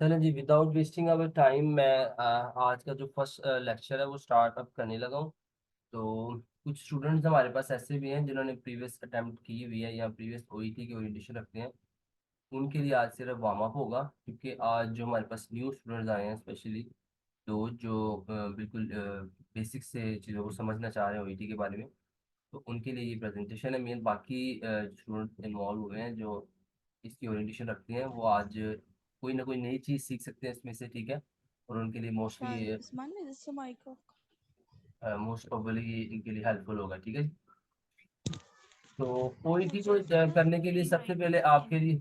चलें जी, without wasting our time मैं आज का जो फर्स्ट लेक्चर है वो स्टार्ट अप करने लगा हूँ। तो कुछ स्टूडेंट्स हमारे पास ऐसे भी हैं जिन्होंने प्रीवियस अटेम्प्ट की हुई है या प्रीवियस ओईटी की ओरिएंटेशन रखते हैं। उनके लिए आज सिर्फ वार्म अप होगा, क्योंकि आज जो हमारे पास न्यू स्टूडेंट्स आए हैं स्पेशली, तो जो बिल्कुल बेसिक से चीज़ों को समझना चाह रहे हैं ओईटी के बारे में, तो उनके लिए ये प्रेजेंटेशन है मेन। बाकी स्टूडेंट इन्वॉल्व हुए हैं जो इसकी ओरिएंटेशन रखते हैं, वो आज कोई ना कोई नई चीज़ सीख सकते हैं इसमें से, ठीक है। और उनके लिए mostly Usman, is the mic off? Most probably इनके लिए हेल्पफुल होगा, ठीक है। तो ओईटी को Project ना करने के लिए सबसे पहले 399 आपके लिए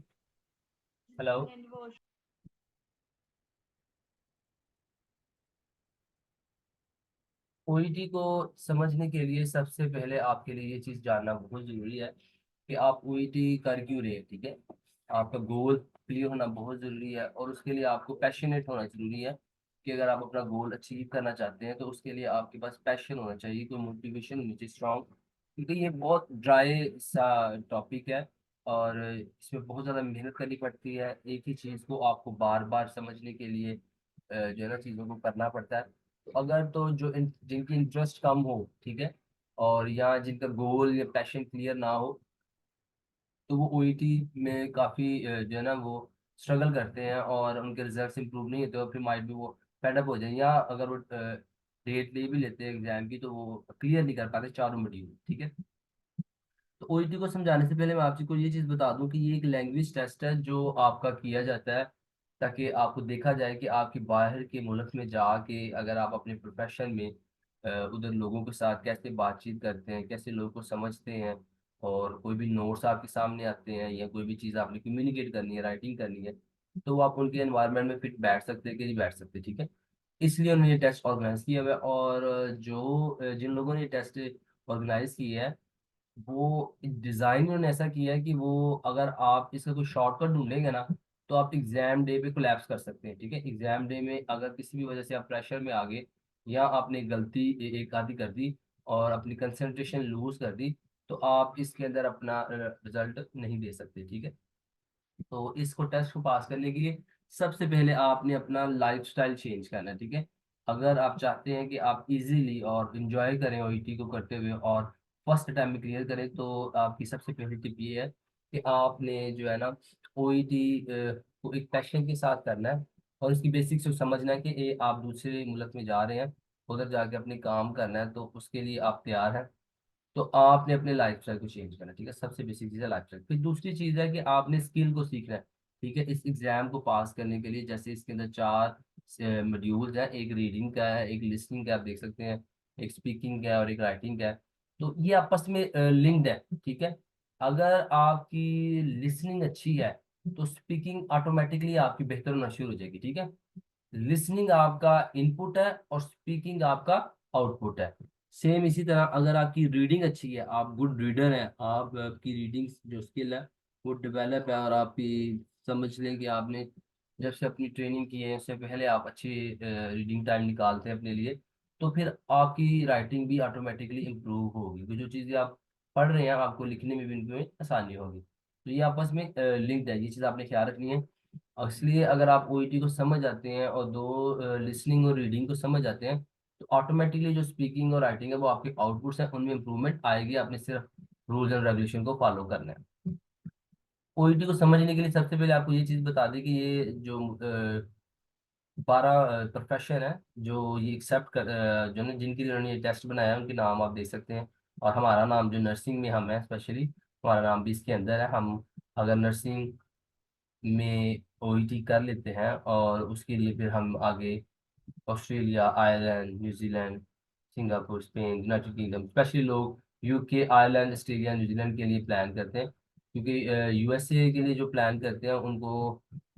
हेलो, and version ओईटी को समझने के लिए सबसे पहले आपके लिए ये चीज़ जानना बहुत ज़रूरी है कि आप ओईटी कर क्यों रहे हैं, ठीक है। आपका गोल क्लियर होना बहुत ज़रूरी है, और उसके लिए आपको पैशनेट होना ज़रूरी है कि अगर आप अपना गोल अचीव करना चाहते हैं तो उसके लिए आपके पास पैशन होना चाहिए, कोई मोटिवेशन होनी चाहिए स्ट्रांग। क्योंकि ये बहुत ड्राई सा टॉपिक है और इसमें बहुत ज़्यादा मेहनत करनी पड़ती है। एक ही चीज़ को आपको बार बार समझने के लिए जो है ना चीज़ों को करना पड़ता है। तो अगर तो जिनकी इंटरेस्ट कम हो, ठीक है, और या जिनका गोल या पैशन क्लियर ना हो, तो वो ओईटी में काफ़ी जो है ना वो स्ट्रगल करते हैं और उनके रिजल्ट्स इंप्रूव नहीं होते, और फिर माइट भी वो फेडअप हो जाए, या अगर वो डेट ले भी लेते हैं एग्जाम की तो वो क्लियर नहीं कर पाते चारों मॉड्यूल, ठीक है। तो ओईटी को समझाने से पहले मैं आपको ये चीज़ बता दूं कि ये एक लैंग्वेज टेस्ट है जो आपका किया जाता है, ताकि आपको देखा जाए कि आपके बाहर के मुल्क में जाके अगर आप अपने प्रोफेशन में उधर लोगों के साथ कैसे बातचीत करते हैं, कैसे लोगों को समझते हैं, और कोई भी नोट्स आपके सामने आते हैं या कोई भी चीज़ आपने कम्युनिकेट करनी है, राइटिंग करनी है, तो वो आप उनके एनवायरनमेंट में फिट बैठ सकते हैं कि नहीं बैठ सकते, ठीक है। इसलिए उन्होंने ये टेस्ट ऑर्गेनाइज किया हुआ है। और जिन लोगों ने ये टेस्ट ऑर्गेनाइज किया है, वो डिजाइन उन्होंने ऐसा किया है कि वो अगर आप इसका कोई शॉर्टकट ढूंढेंगे ना, तो आप एग्जाम डे पे कोलैप्स कर सकते हैं, ठीक है। एग्जाम डे में अगर किसी भी वजह से आप प्रेशर में आ गए, या आपने गलती एक आधी कर दी और अपनी कंसंट्रेशन लूज कर दी, तो आप इसके अंदर अपना रिजल्ट नहीं दे सकते, ठीक है। तो इसको टेस्ट को पास करने के लिए सबसे पहले आपने अपना लाइफस्टाइल चेंज करना है, ठीक है। अगर आप चाहते हैं कि आप इजीली और इंजॉय करें ओईटी को करते हुए और फर्स्ट टाइम में क्लियर करें, तो आपकी सबसे पहली टिप ये है कि आपने जो है ना ओईटी को एक पैशन के साथ करना है, और उसकी बेसिक्स को समझना है कि ये आप दूसरे मुल्क में जा रहे हैं, उधर जाके अपने काम करना है, तो उसके लिए आप तैयार हैं। तो आपने अपने लाइफस्टाइल को चेंज करना है, ठीक है। सबसे बेसिक चीज़ है लाइफस्टाइल। फिर दूसरी चीज़ है कि आपने स्किल को सीखना है, ठीक है। इस एग्जाम को पास करने के लिए जैसे इसके अंदर चार मॉड्यूल्स हैं, एक रीडिंग का है, एक लिसनिंग का आप देख सकते हैं, एक स्पीकिंग का है और एक राइटिंग का है। तो ये आपस में लिंक्ड है, ठीक है। अगर आपकी लिसनिंग अच्छी है तो स्पीकिंग ऑटोमेटिकली आपकी बेहतर होना शुरू हो जाएगी, ठीक है। लिसनिंग आपका इनपुट है और स्पीकिंग आपका आउटपुट है। सेम इसी तरह अगर आपकी रीडिंग अच्छी है, आप गुड रीडर हैं, आप आपकी रीडिंग जो स्किल है वो डेवलप है, और आपकी समझ लें कि आपने जब से अपनी ट्रेनिंग की है उससे पहले आप अच्छी रीडिंग टाइम निकालते हैं अपने लिए, तो फिर आपकी राइटिंग भी ऑटोमेटिकली इम्प्रूव होगी, तो जो चीज़ें आप पढ़ रहे हैं आपको लिखने में भी इनमें आसानी होगी। तो ये आपस में लिंक्ड है, ये चीज़ आपने ख्याल रखनी है। और इसलिए अगर आप ओईटी को समझ जाते हैं और दो लिसनिंग और रीडिंग को समझ जाते हैं, तो ऑटोमेटिकली जो स्पीकिंग और राइटिंग है वो आपके आउटपुट्स हैं उनमें इंप्रूवमेंट आएगी। आपने सिर्फ रूल्स एंड रेगुलेशन को फॉलो करना है। ओईटी को समझने के लिए सबसे पहले आपको ये चीज़ बता दें कि ये जो 12 प्रोफेशन है जो ये एक्सेप्ट कर जो ने जिनके लिए उन्होंने ये टेस्ट बनाया है, उनके नाम आप देख सकते हैं। और हमारा नाम जो नर्सिंग में हम है स्पेशली, हमारा नाम भी इसके अंदर है। हम अगर नर्सिंग में ओईटी कर लेते हैं और उसके लिए फिर हम आगे Australia, Ireland, New Zealand, Singapore, Spain, United kingdom, specially लोग यूके, आयरलैंड, ऑस्ट्रेलिया, न्यूजीलैंड के लिए प्लान करते हैं, क्योंकि यूएसए के लिए जो प्लान करते हैं उनको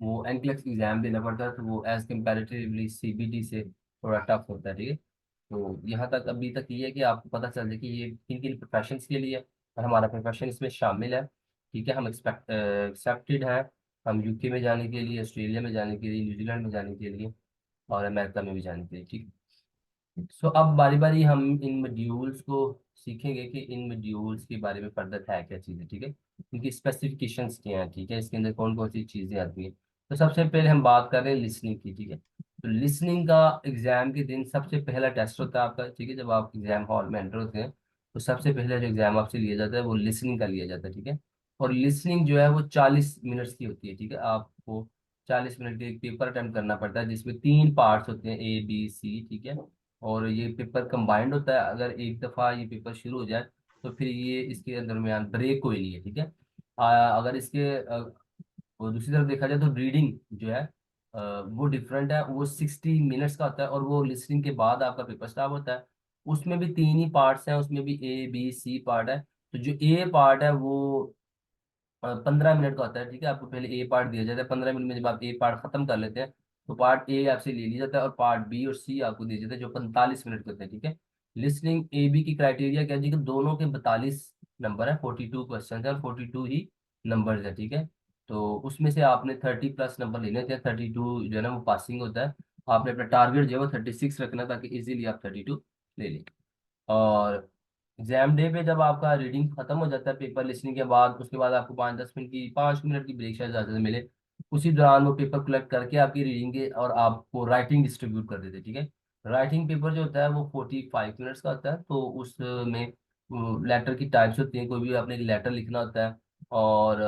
वो एनक्लेक्स एग्जाम देना पड़ता है, तो वो एज कम्पेरेटिवली सीबीटी से थोड़ा टफ होता है, ठीक है। तो यहाँ तक अभी तक ये है कि आपको पता चल जाए कि ये किन किन प्रोफेशन के लिए है, और हमारा प्रोफेशन इसमें शामिल है, ठीक है। हम एक्सेप्टेड हैं, हम यूके में जाने के लिए, ऑस्ट्रेलिया में जाने के लिए, न्यूजीलैंड में जाने के लिए, और अमेरिका में भी जाने के लिए, ठीक है। सो अब बारी बारी हम इन मॉड्यूल्स को सीखेंगे कि इन मॉड्यूल्स के बारे में फर्दर है क्या चीज़ें, ठीक है। इनकी स्पेसिफिकेशंस क्या हैं, ठीक है, इसके अंदर कौन कौन सी चीज़ें आती हैं। तो सबसे पहले हम बात कर रहे हैं लिसनिंग की, ठीक है। तो लिसनिंग का एग्जाम के दिन सबसे पहला टेस्ट होता है आपका, ठीक है। जब आप एग्जाम हॉल में एंटर होते हैं तो सबसे पहले जो एग्जाम आपसे लिया जाता है वो लिसनिंग का लिया जाता है, ठीक है। और लिसनिंग जो है वो 40 मिनट्स की होती है, ठीक है। आपको 40 मिनट के एक पेपर अटेम्प्ट करना पड़ता है जिसमें 3 पार्ट्स होते हैं, A B C, ठीक है। और ये पेपर कंबाइंड होता है। अगर एक दफ़ा ये पेपर शुरू हो जाए तो फिर ये इसके दरमियान ब्रेक कोई नहीं है, ठीक है। अगर इसके और दूसरी तरफ देखा जाए तो रीडिंग जो है वो डिफरेंट है, वो 60 मिनट्स का होता है। और वो लिसनिंग के बाद आपका पेपर स्टार्ट होता है। उसमें भी 3 ही पार्ट्स हैं, उसमें भी A B C पार्ट है। तो जो ए पार्ट है वो 15 मिनट का होता है, ठीक है। आपको पहले ए पार्ट दिया जाता है, 15 मिनट में जब आप ए पार्ट खत्म कर लेते हैं तो पार्ट ए आपसे ले लिया जाता है, और पार्ट बी और सी आपको दिया जाता है जो 45 मिनट के होते हैं, ठीक है। लिसनिंग ए बी की क्राइटेरिया क्या है जी, कि दोनों के 42 नंबर है, 42 क्वेश्चन है और 42 ही नंबर है, ठीक है। तो उसमें से आपने 30+ नंबर लेने थे, 32 जो है ना वो पासिंग होता है। आपने अपना टारगेट जो है वो 36 रखना ताकि इजीली आप 32 ले लें। और एग्जाम डे पे जब आपका रीडिंग खत्म हो जाता है पेपर लिसनिंग के बाद, उसके बाद आपको 5 मिनट की ब्रेक शायद ज़्यादा से मिले। उसी दौरान वो पेपर कलेक्ट करके आपकी रीडिंग के और आपको राइटिंग डिस्ट्रीब्यूट कर देते हैं, ठीक है। राइटिंग पेपर जो होता है वो 45 मिनट्स का होता है। तो उसमें लेटर की टाइप्स होती हैं, कोई भी आपने लेटर लिखना होता है। और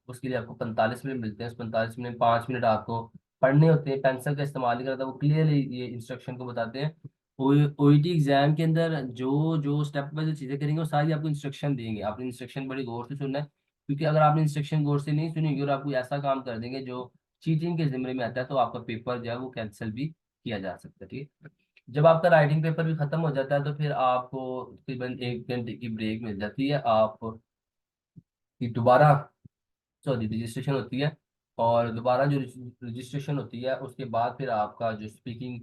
उसके लिए आपको 45 मिनट मिलते हैं। उस 45 मिनट में 5 मिनट आपको पढ़ने होते हैं, पेंसिल का इस्तेमाल नहीं करता, वो क्लियरली ये इंस्ट्रक्शन को बताते हैं। ओईटी एग्जाम के अंदर जो जो स्टेप बाय जो चीजें करेंगे वो सारी आपको इंस्ट्रक्शन देंगे। आपने इंस्ट्रक्शन बड़ी गौर से सुनना है, क्योंकि अगर आपने इंस्ट्रक्शन गौर से नहीं सुनेंगे और आप कोई ऐसा काम कर देंगे जो चीटिंग के जिम्मे में आता है तो आपका पेपर जो है वो कैंसिल भी किया जा सकता है, ठीक है। जब आपका राइटिंग पेपर भी खत्म हो जाता है तो फिर आपको तकरीबन 1 घंटे की ब्रेक मिल जाती है। आप की दोबारा सॉरी रजिस्ट्रेशन होती है। और दोबारा जो रजिस्ट्रेशन होती है उसके बाद फिर आपका जो स्पीकिंग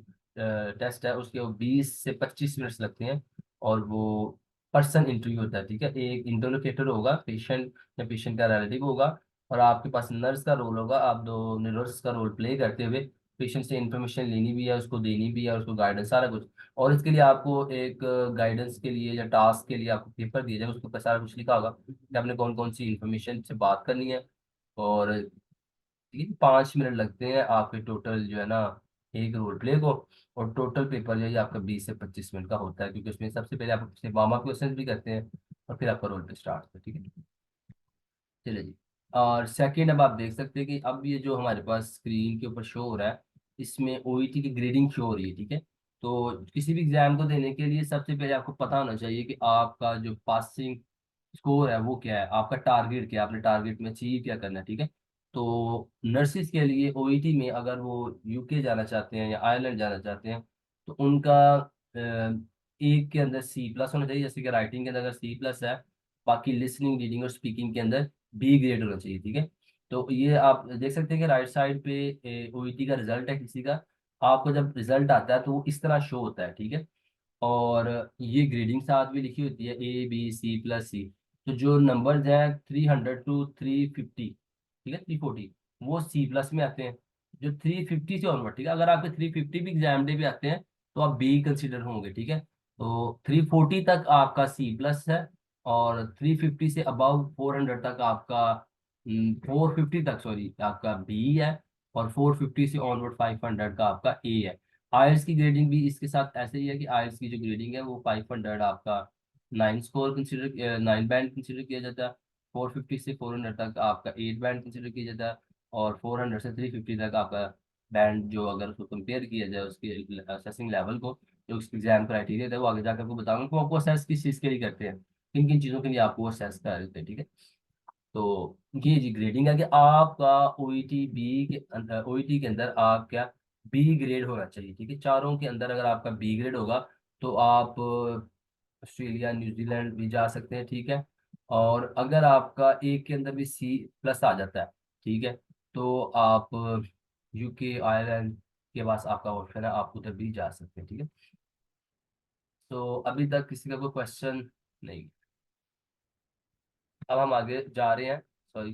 टेस्ट है उसके वो 20 से 25 मिनट्स लगते हैं। और वो पर्सन इंटरव्यू होता है, ठीक है। एक इंटरलोकेटर होगा, पेशेंट या पेशेंट का रिलेटिव होगा, और आपके पास नर्स का रोल होगा। आप दो नर्स का रोल प्ले करते हुए पेशेंट से इंफॉर्मेशन लेनी भी है, उसको देनी भी है, उसको गाइडेंस सारा कुछ। और इसके लिए आपको एक गाइडेंस के लिए या टास्क के लिए आपको पेपर दिया जाएगा, उसके ऊपर सारा कुछ लिखा होगा कि आपने कौन कौन सी इंफॉर्मेशन से बात करनी है। और ये 5 मिनट लगते हैं आपके टोटल जो है ना एक रोल प्ले को। और टोटल पेपर जो है ये आपका 20 से 25 मिनट का होता है, क्योंकि उसमें सबसे पहले आपको वार्म अप क्वेश्चन भी करते हैं और फिर आपका रोल प्ले स्टार्ट होता है, ठीक है। चलिए जी। और सेकंड अब आप देख सकते हैं कि अब ये जो हमारे पास स्क्रीन के ऊपर शो हो रहा है इसमें ओईटी की ग्रेडिंग शो हो रही है, ठीक है। तो किसी भी एग्जाम को देने के लिए सबसे पहले आपको पता होना चाहिए कि आपका जो पासिंग स्कोर है वो क्या है, आपका टारगेट क्या है, आपने टारगेट में अचीव क्या करना है, ठीक है। तो नर्सिस के लिए ओईटी में अगर वो यूके जाना चाहते हैं या आयरलैंड जाना चाहते हैं तो उनका एक के अंदर C+ होना चाहिए, जैसे कि राइटिंग के अंदर अगर C+ है, बाकी लिसनिंग रीडिंग और स्पीकिंग के अंदर बी ग्रेड होना चाहिए, ठीक है। तो ये आप देख सकते हैं कि राइट साइड पे ओईटी का रिजल्ट है किसी का। आपको जब रिजल्ट आता है तो वो इस तरह शो होता है, ठीक है। और ये ग्रेडिंग साथ भी लिखी होती है A B C+C। तो जो नंबर्स हैं 300 to 350, ठीक है, 340, वो C+ में आते हैं। जो 350 से ऑनवर्ड, ठीक है, अगर आपके 350 भी एग्जाम डे पे आते हैं तो आप बी कंसिडर होंगे, ठीक है। तो 340 तक आपका C+ है, और 350 से अबव 400 तक आपका 450 तक सॉरी आपका बी है। और 450 से ऑनवर्ड 500 का आपका ए है। आयल्स की ग्रेडिंग भी इसके साथ ऐसे ही है कि आयल्स की जो ग्रेडिंग है वो 500 आपका 9 बैंड कंसिडर किया जाता है। 450 से 400 तक आपका 8 बैंड कंसिडर किया जाता है। और 400 से 350 तक आपका बैंड, जो अगर उसको कंपेयर किया जाए उसके असेसिंग लेवल को, जो उसके एग्जाम क्राइटेरिया था वो आगे जाकर आपको बताऊंगा कि वो आपको असेस किस चीज़ के लिए करते हैं, किन किन चीज़ों के लिए आपको असेस कर रहे हैं, ठीक है। तो ये जी ग्रेडिंग है कि आपका ओईटी के अंदर आप क्या बी ग्रेड होना चाहिए, ठीक है। चारों के अंदर अगर आपका बी ग्रेड होगा तो आप ऑस्ट्रेलिया न्यूजीलैंड भी जा सकते हैं, ठीक है। और अगर आपका एक के अंदर भी C+ आ जाता है, ठीक है, तो आप यूके आयरलैंड के पास आपका ऑप्शन है, आप उधर भी जा सकते हैं, ठीक है। तो अभी तक किसी का कोई क्वेश्चन नहीं। अब हम आगे जा रहे हैं, सॉरी,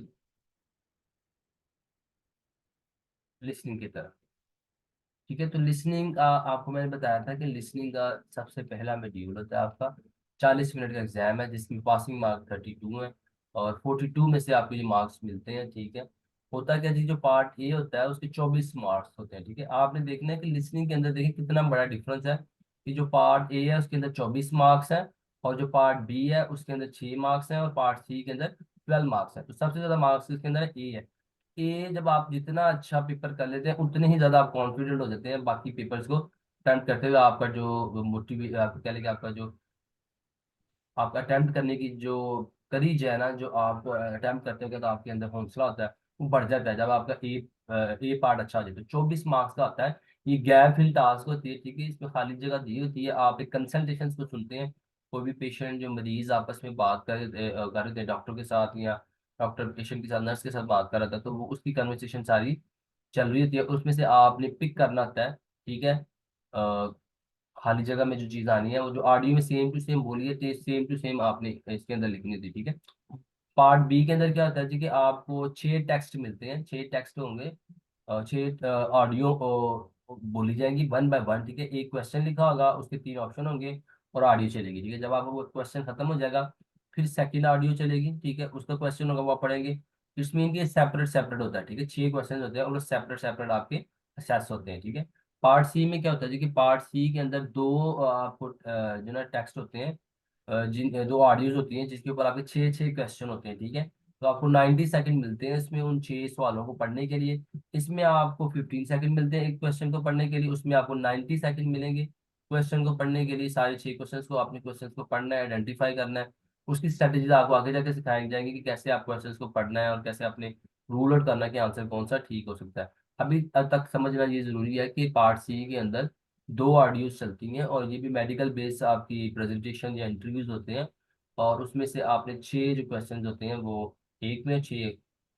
लिसनिंग की तरफ, ठीक है। तो लिसनिंग आपको मैंने बताया था कि लिसनिंग का सबसे पहला मॉड्यूल होता है आपका 40 मिनट का एग्जाम है जिसमें पासिंग मार्क 32 है। और 42 में से आपको ये मार्क्स मिलते हैं, ठीक है। होता क्या जी, जो पार्ट ए होता है उसके 24 मार्क्स होते हैं, ठीक है। आपने देखना है कि लिसनिंग के अंदर देखिए कितना बड़ा डिफरेंस है, कि जो पार्ट ए है उसके अंदर 24 मार्क्स है, और जो पार्ट बी है उसके अंदर 6 मार्क्स है, और पार्ट सी के अंदर 12 मार्क्स है। तो सबसे ज्यादा मार्क्स इसके अंदर ए है। ए जब आप जितना अच्छा पेपर कर लेते हैं उतने ही ज्यादा आप कॉन्फिडेंट हो जाते हैं बाकी पेपर्स को अटेम्प्ट करते हुए। आपका जो मोटिव आप कह लेंगे, आपका जो आप अटेम्प्ट करने की जो करीज है ना, जो आप अटेम्प्ट करते हो तो आपके अंदर हौसला होता है, वो बढ़ जाता है जब आपका ए पार्ट अच्छा हो जाए। तो 24 मार्क्स का होता है। ये गैप फिल टास्क होती है, ठीक है। इसमें खाली जगह दी होती है, आप एक कंसल्टेशन को सुनते हैं। कोई भी पेशेंट, जो मरीज आपस में बात कर रहे थे डॉक्टर के साथ, या डॉक्टर पेशेंट के साथ, नर्स के साथ बात कर रहा था, तो वो उसकी कन्वर्सेशन सारी चल रही होती है। उसमें से आपने पिक करना होता है, ठीक है। खाली जगह में जो चीज आनी है वो जो ऑडियो में सेम टू सेम बोली है, तो सेम टू सेम आपने इसके अंदर लिखनी थी, ठीक है। पार्ट बी के अंदर क्या होता है जी, कि आपको 6 टेक्स्ट मिलते हैं, 6 टेक्स्ट होंगे, 6 ऑडियो बोली जाएंगी 1 बाय 1, ठीक है। एक क्वेश्चन लिखा होगा, उसके 3 ऑप्शन होंगे, और ऑडियो चलेगी, ठीक है। जब आपका वो क्वेश्चन खत्म हो जाएगा, फिर सेकंड ऑडियो चलेगी, ठीक है। उसका क्वेश्चन होगा, वो आप पढ़ेंगे। इसमें कि सेपरेट सेपरेट होता है, ठीक है। 6 क्वेश्चन होते हैं और सेपरेट सेपरेट आपके असेस होते हैं, ठीक है। पार्ट सी में क्या होता है जी, कि पार्ट सी के अंदर दो आपको जो ना टेक्स्ट होते हैं, जिन दो ऑडियोज होती हैं, जिसके ऊपर आपके 6 6 क्वेश्चन होते हैं, ठीक है। तो आपको 90 सेकंड मिलते हैं इसमें उन 6 सवालों को पढ़ने के लिए। इसमें आपको 15 सेकंड मिलते हैं एक क्वेश्चन को पढ़ने के लिए, उसमें आपको 90 सेकंड मिलेंगे क्वेश्चन को पढ़ने के लिए। सारे 6 क्वेश्चन को, आपने क्वेश्चन को पढ़ना है, आइडेंटिफाई करना है। उसकी स्ट्रेटेजीज आपको आगे जाके सिखाई जाएंगी, कि कैसे आप क्वेश्चन को पढ़ना है, और कैसे आपने रूल आउट करना है कि आंसर कौन सा ठीक हो सकता है। अभी तक समझना ये जरूरी है कि पार्ट सी के अंदर 2 ऑडियोज चलती हैं, और ये भी मेडिकल बेस आपकी प्रेजेंटेशन या इंटरव्यूज होते हैं। और उसमें से आपने 6 जो क्वेश्चन होते हैं वो एक में 6,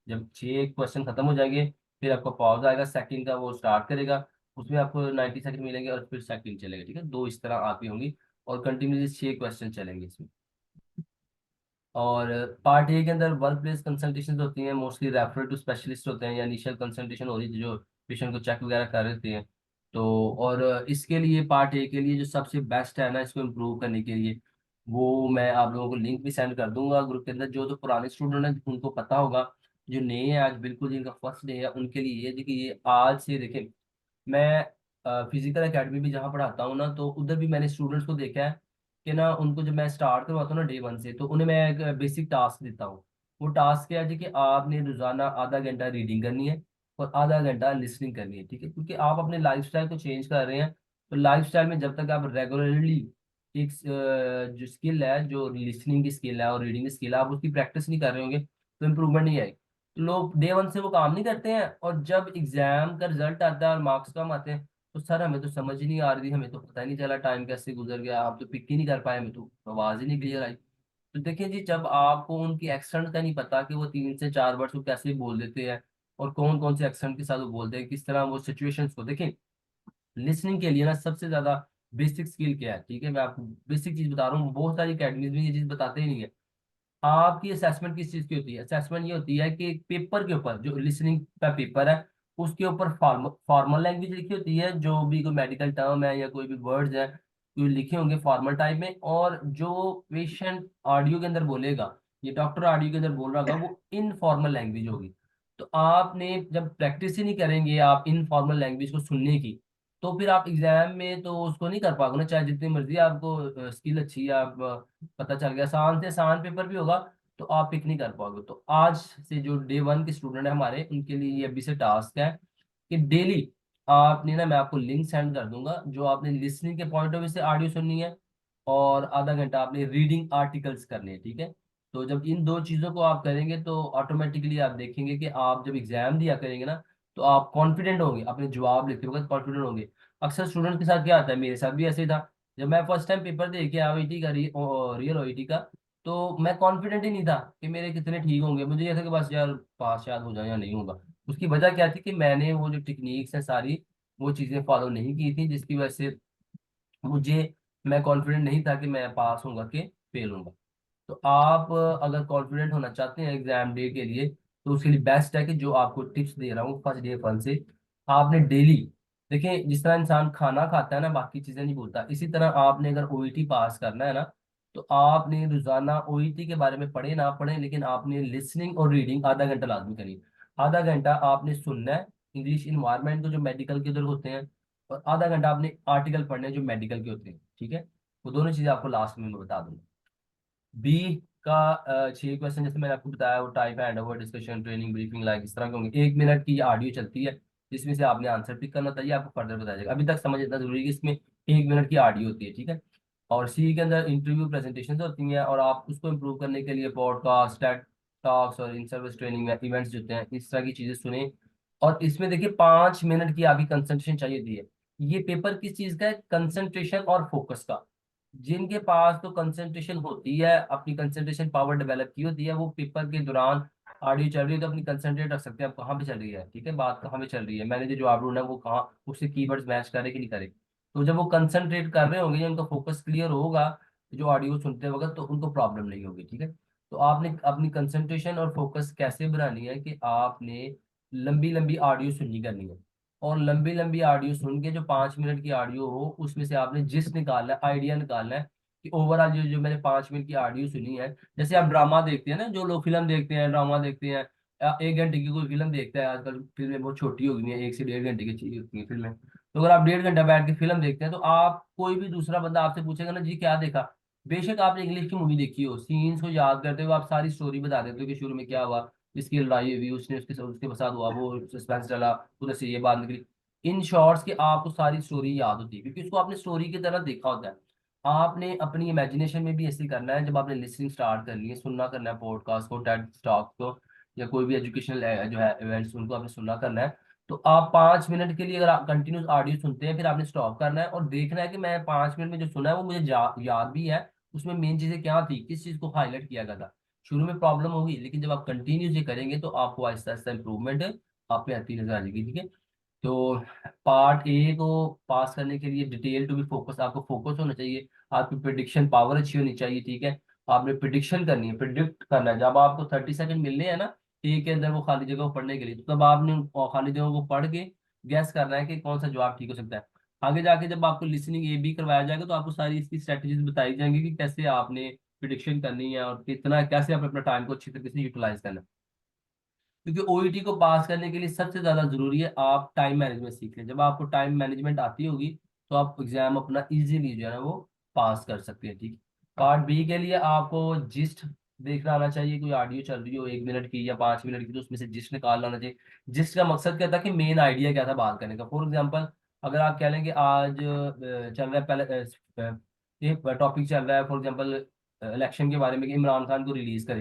जब 6 क्वेश्चन खत्म हो जाएंगे, फिर आपको पॉज आएगा, सेकंड का वो स्टार्ट करेगा, उसमें आपको 90 सेकंड मिलेंगे, और फिर सेकंड चलेगा, ठीक है। दो इस तरह आपकी होंगी, और कंटिन्यूसली 6 क्वेश्चन चलेंगे इसमें। और पार्ट ए के अंदर वर्क प्लेस कंसल्टेशन होती हैं, मोस्टली रेफरल टू स्पेशलिस्ट होते हैं, या इनिशियल कंसल्टेशन हो रही थी जो पेशेंट को चेक वगैरह कर रहे थे। तो और इसके लिए पार्ट ए के लिए जो सबसे बेस्ट है ना, इसको इम्प्रूव करने के लिए, वो मैं आप लोगों को लिंक भी सेंड कर दूंगा ग्रुप के अंदर। जो तो पुराने स्टूडेंट हैं उनको पता होगा, जो नए हैं आज बिल्कुल जिनका फर्स्ट डे है उनके लिए ये देखिए, ये आज से देखें, मैं फिजिकल एकेडमी भी जहाँ पढ़ाता हूँ ना, तो उधर भी मैंने स्टूडेंट्स को देखा है कि ना, उनको जब मैं स्टार्ट करवाता हूँ ना डे 1 से, तो उन्हें मैं एक बेसिक टास्क देता हूँ। वो टास्क क्या है जी, कि आपने रोजाना आधा घंटा रीडिंग करनी है, और आधा घंटा लिसनिंग करनी है, ठीक है। क्योंकि आप अपने लाइफस्टाइल को चेंज कर रहे हैं, तो लाइफस्टाइल में जब तक आप रेगुलरली एक जो स्किल है, जो लिसनिंग की स्किल है और रीडिंग की स्किल है, आप उसकी प्रैक्टिस नहीं कर रहे होंगे, तो इम्प्रूवमेंट नहीं आएगी। तो लोग डे 1 से वो काम नहीं करते हैं, और जब एग्जाम का रिजल्ट आता है और मार्क्स कम आते हैं, तो सर हमें तो समझ ही नहीं आ रही, हमें तो पता ही नहीं चला टाइम कैसे गुजर गया, आप तो पिक ही नहीं कर पाए, हमें तो आवाज ही नहीं क्लियर आई। तो देखिए जी, जब आपको उनकी एक्सेंट का नहीं पता कि वो 3 से 4 वर्ड्स को कैसे बोल देते हैं, और कौन कौन से एक्सेंट के साथ वो बोलते हैं, किस तरह वो सिचुएशंस को देखें। लिसनिंग के लिए ना सबसे ज्यादा बेसिक स्किल क्या है, ठीक है। मैं आपको बेसिक चीज बता रहा हूँ, बहुत सारी अकेडमीज में ये चीज बताते ही नहीं है। आपकी असेसमेंट किस चीज की होती है? असेसमेंट ये होती है कि एक पेपर के ऊपर, जो लिसनिंग का पेपर है, उसके ऊपर फॉर्मल लैंग्वेज लिखी होती है, जो भी कोई मेडिकल टर्म है या कोई भी वर्ड्स है, कोई लिखे होंगे फॉर्मल टाइप में, और जो पेशेंट ऑडियो के अंदर बोलेगा, ये डॉक्टर ऑडियो के अंदर बोल रहा होगा, वो इनफॉर्मल लैंग्वेज होगी। तो आपने जब प्रैक्टिस ही नहीं करेंगे आप इनफॉर्मल लैंग्वेज को सुनने की, तो फिर आप एग्जाम में तो उसको नहीं कर पाओगे ना, चाहे जितनी मर्जी आपको स्किल अच्छी है, आप पता चल गया आसान से आसान पेपर भी होगा, तो आप पिक नहीं कर पाओगे। तो आज से जो डे 1 के स्टूडेंट है हमारे, उनके लिए ये अभी से टास्क है कि डेली आपने ना, मैं आपको लिंक सेंड कर दूंगा, जो आपने लिसनिंग के पॉइंट ऑफ व्यू से ऑडियो सुननी है, और आधा घंटा आपने रीडिंग आर्टिकल्स करने हैं, ठीक है। तो जब इन दो चीजों को आप करेंगे, तो ऑटोमेटिकली आप देखेंगे कि आप जब एग्जाम दिया करेंगे ना, तो आप कॉन्फिडेंट होंगे, अपने जवाब लिखते वक्त कॉन्फिडेंट होंगे। अक्सर स्टूडेंट के साथ क्या आता है, मेरे साथ भी ऐसे ही था, जब मैं फर्स्ट टाइम पेपर दे के आईआईटी का, रियल ओईटी का, तो मैं कॉन्फिडेंट ही नहीं था कि मेरे कितने ठीक होंगे। मुझे ये था कि बस यार पास शायद हो जाए या नहीं होगा। उसकी वजह क्या थी, कि मैंने वो जो टेक्निक्स है सारी, वो चीजें फॉलो नहीं की थी, जिसकी वजह से मुझे, मैं कॉन्फिडेंट नहीं था कि मैं पास होऊंगा कि फेल होऊंगा। तो आप अगर कॉन्फिडेंट होना चाहते हैं एग्जाम डे के लिए, तो उसके लिए बेस्ट है कि जो आपको टिप्स दे रहा हूँ फर्स्ट डे फन से, आपने डेली, देखिए जिस तरह इंसान खाना खाता है ना, बाकी चीजें नहीं बोलता, इसी तरह आपने अगर ओईटी पास करना है ना, तो आपने रोजाना ओईटी के बारे में पढ़े ना पढ़े, लेकिन आपने लिसनिंग और रीडिंग आधा घंटा लाजमी करी। आधा घंटा आपने सुनना है इंग्लिश इन्वायरमेंट को जो मेडिकल के उधर होते हैं, और आधा घंटा आपने आर्टिकल पढ़ने हैं जो मेडिकल के होते हैं, ठीक है। वो दोनों चीजें आपको लास्ट में मैं बता दूंगा। बी का 6 क्वेश्चन जैसे मैंने आपको बताया, वो type hand over discussion training briefing like इस तरह के होंगे। 1 मिनट की ऑडियो चलती है जिसमें से आपने आंसर पिक करना होता है, ये आपको फर्दर बताया जाएगा। अभी तक समझ इतना जरूरी है कि इसमें 1 मिनट की ऑडियो होती है, ठीक है। और सी के अंदर इंटरव्यू प्रेजेंटेशन होती हैं, और आप उसको इम्प्रूव करने के लिए पॉडकास्ट, टेड टॉक्स और इन सर्विस ट्रेनिंग इवेंट्स जो होते हैं, इस तरह की चीजें सुने। और इसमें देखिए 5 मिनट की आपकी कंसंट्रेशन चाहिए होती है। ये पेपर किस चीज का है? कंसंट्रेशन और फोकस का। जिनके पास तो कंसंट्रेशन होती है, अपनी कंसंट्रेशन पावर डेवलप की होती है, वो पेपर के दौरान ऑडियो चल रही है तो अपनी कंसंट्रेट रख सकते हैं। आप कहाँ पे चल रही है, ठीक है, बात कहाँ पे चल रही है, मैंने जो जवाब ढूंढा है वो कहाँ, उससे कीवर्ड्स मैच करे कि नहीं करे। तो जब वो कंसंट्रेट कर रहे होंगे, उनका फोकस क्लियर होगा, जो ऑडियो सुनते वक्त, तो उनको प्रॉब्लम नहीं होगी, ठीक है। तो आपने अपनी कंसंट्रेशन और फोकस कैसे बनानी है कि आपने लंबी लंबी ऑडियो सुननी करनी है। और लंबी लंबी ऑडियो सुन के जो 5 मिनट की ऑडियो हो, उसमें से आपने जिस निकालना है, आइडिया निकालना है कि ओवरऑल जो जो मैंने 5 मिनट की ऑडियो सुनी है। जैसे आप ड्रामा देखते हैं ना, जो लोग फिल्म देखते हैं, ड्रामा देखते हैं, 1 घंटे की कोई फिल्म देखता है, आजकल फिल्में बहुत छोटी हो गई हैं, 1 से 1.5 घंटे की चाहिए होती है फिल्में। तो अगर आप 1.5 घंटा बैठ के फिल्म देखते हैं, तो आप कोई भी दूसरा बंदा आपसे पूछेगा ना जी क्या देखा, बेशक आपने इंग्लिश की मूवी देखी हो, सीन्स को याद करते हुए आप सारी स्टोरी बता देते हो कि शुरू में क्या हुआ, इसकी लड़ाई हुई, उसने उसके साथ हुआ, वो सस्पेंस चला, उधर से ये बात निकली। इन शॉर्ट्स की आपको सारी स्टोरी याद होती है, क्योंकि उसको आपने स्टोरी की तरह देखा होता है। आपने अपनी इमेजिनेशन में भी ऐसे ही करना है। जब आपने लिसनिंग स्टार्ट करनी है, सुनना करना है पॉडकास्ट को, टेड टॉक को, या कोई भी एजुकेशनल जो है इवेंट्स, उनको आपने सुनना करना है। तो आप 5 मिनट के लिए अगर आप कंटिन्यूस ऑडियो सुनते हैं, फिर आपने स्टॉप करना है और देखना है कि मैं 5 मिनट में जो सुना है वो मुझे याद भी है, उसमें मेन चीजें क्या थी, किस चीज को हाईलाइट किया गया था। शुरू में प्रॉब्लम होगी, लेकिन जब आप कंटिन्यूस ये करेंगे तो आपको आहिस्ता आहिस्ता इंप्रूवमेंट आप में आती नजर आ जाएगी, ठीक है। तो पार्ट ए को पास करने के लिए डिटेल टू बी फोकस, आपको फोकस होना चाहिए, आपकी प्रिडिक्शन पावर अच्छी होनी चाहिए, ठीक है। आपने प्रिडिक्शन करनी है, प्रिडिक्ट करना है। जब आपको 30 सेकंड मिलने हैं ना ए के अंदर वो खाली जगह को पढ़ने के लिए, तो तब आपने खाली जगह को पढ़ के गैस करना है कि कौन सा जवाब ठीक हो सकता है। आगे जाके जब आपको लिसनिंग ए बी करवाया जाएगा, तो आपको सारी इसकी स्ट्रेटेजीज बताई जाएंगी कि कैसे आपने प्रिडिक्शन करनी है और कितना कैसे आपने अपना टाइम को अच्छी तरीके से यूटिलाइज करना है। क्योंकि ओईटी को पास करने के लिए सबसे ज्यादा जरूरी है आप टाइम मैनेजमेंट सीख लें। जब आपको टाइम मैनेजमेंट आती होगी, तो आप एग्जाम अपना इजीली जो है ना वो पास कर सकते हैं, ठीक। पार्ट बी के लिए आपको जिस्ट देखना आना चाहिए। कोई ऑडियो चल रही हो 1 मिनट की या 5 मिनट की, तो उसमें से जिस्ट निकालना आना चाहिए। जिस्ट का मकसद क्या था कि मेन आइडिया क्या था बात करने का। फॉर एग्जाम्पल, अगर आप कह लें कि आज चल रहा है, पहले एक टॉपिक चल रहा है फॉर एग्जाम्पल इलेक्शन के बारे में कि इमरान खान को रिलीज करे,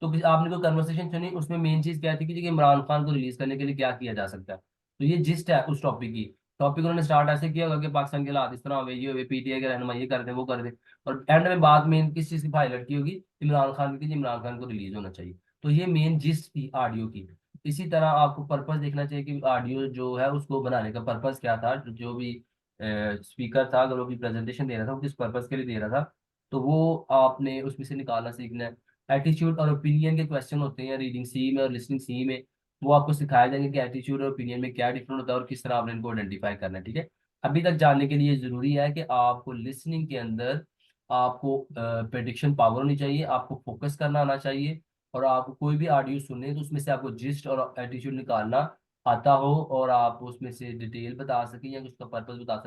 तो आपने कोई कन्वर्सेशन सुनी, उसमें मेन चीज क्या थी कि इमरान खान को रिलीज करने के लिए क्या किया जा सकता है। तो ये जिस्ट है उस टॉपिक की। टॉपिक उन्होंने स्टार्ट ऐसे किया होगा कि पाकिस्तान के हालात इस तरह हुए, ये हुए, पीटीआई के रहनुमा ये कर दे वो कर दे, और एंड में बात मेन किस चीज की हाईलाइट की होगी, इमरान खान की, कि इमरान खान को रिलीज होना चाहिए। तो ये मेन जिस्ट थी ऑडियो की। इसी तरह आपको पर्पस देखना चाहिए कि ऑडियो जो है उसको बनाने का पर्पस क्या था। जो भी स्पीकर था, अगर वो भी प्रेजेंटेशन दे रहा था, वो किस पर्पस के लिए दे रहा था, तो वो आपने उसमें से निकालना सीखना है। एटीट्यूड और ओपिनियन के क्वेश्चन होते हैं रीडिंग सी में और लिसनिंग सी में, वो आपको सिखाया जाएंगे कि एटीट्यूड और ओपिनियन में क्या डिफरेंट होता है और किस तरह आपने इनको आइडेंटिफाई करना है, ठीक है। अभी तक जानने के लिए जरूरी है कि आपको लिसनिंग के अंदर आपको प्रेडिक्शन पावर होनी चाहिए, आपको फोकस करना आना चाहिए, और आपको कोई भी ऑडियो सुने तो उसमें से आपको जिस्ट और एटीट्यूड निकालना आता हो, और आप उसमें से डिटेल बता सके या उसका पर्पस बता